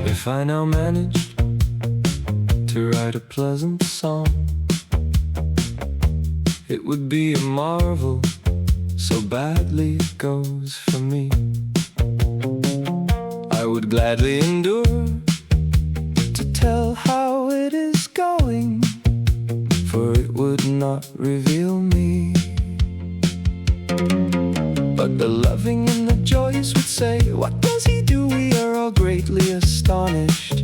If I now managed to write a pleasant song, it would be a marvel, so badly it goes for me. I would gladly endure to tell how it is going, for it would not reveal me. But the loving and the joyous would say, what does he do? We are all greatly astonished.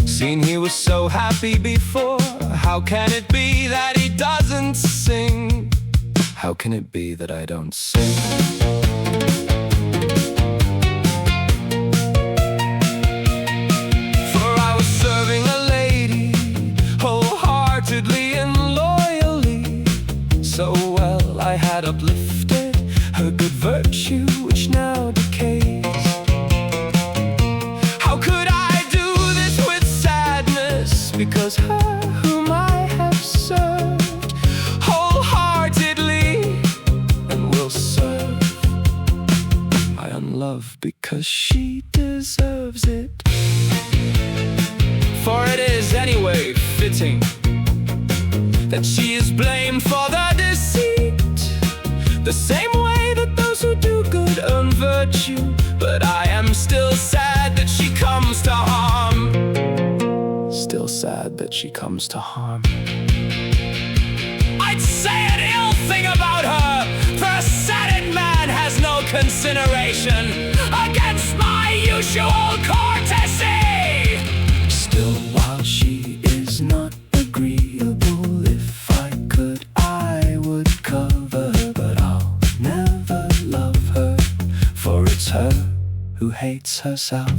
Seen he was so happy before, how can it be that he doesn't sing? How can it be that I don't sing? For I was serving a lady wholeheartedly and loyally, so well I had uplifted her good virtue, which now decays. How could I do this with sadness? Because her whom I have served wholeheartedly and will serve, I unlove because she deserves it. For it is anyway fitting that she is blamed for the deceit, the same way that those who do good earn virtue. But I am still sad that she comes to harm. Still sad that she comes to harm. I'd say an ill thing about her, for a sated man has no consideration against my usual courtesy. Still, while she is not agreeable, if I could, I would cover her. But I'll never love her, for it's her who hates herself.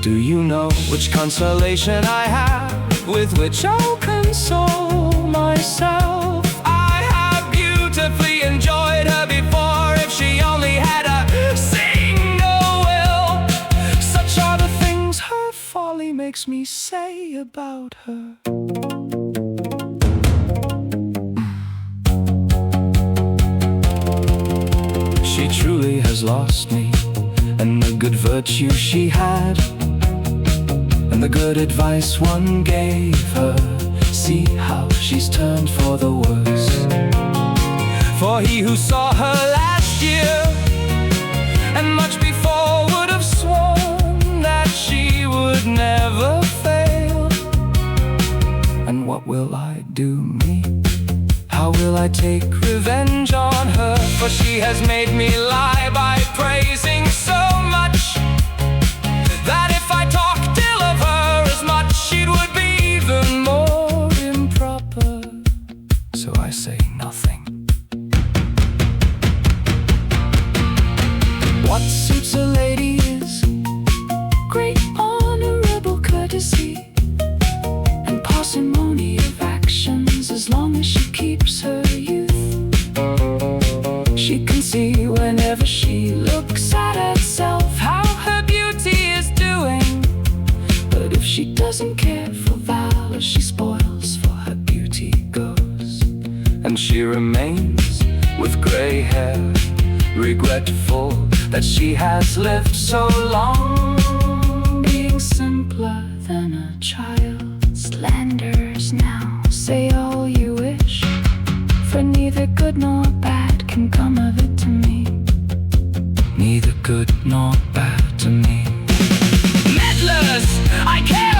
Do you know which consolation I have, with which I'll console myself? I have beautifully enjoyed her before, if she only had a single will. Such are the things her folly makes me say about her. She truly has lost me, and the good virtue she had, and the good advice one gave her. See how she's turned for the worse. For he who saw her last year, and much before, would have sworn that she would never fail. And what will I do, me? How will I take revenge on her? For she has made me lie by praising so much, that if I talked ill of her as much, it would be even more improper. So I say nothing. What suits a lady is great honorable courtesy and parsimony of actions, as long as she keeps her youth. She can see whenever she looks at herself how her beauty is doing. But if she doesn't care for valor, she spoils, for her beauty goes. And she remains with gray hair, regretful that she has lived so long, being simpler than a child. Slanders now, say all you wish, for neither good nor bad can come of it to me. Neither good nor bad to me. Meddlers, I care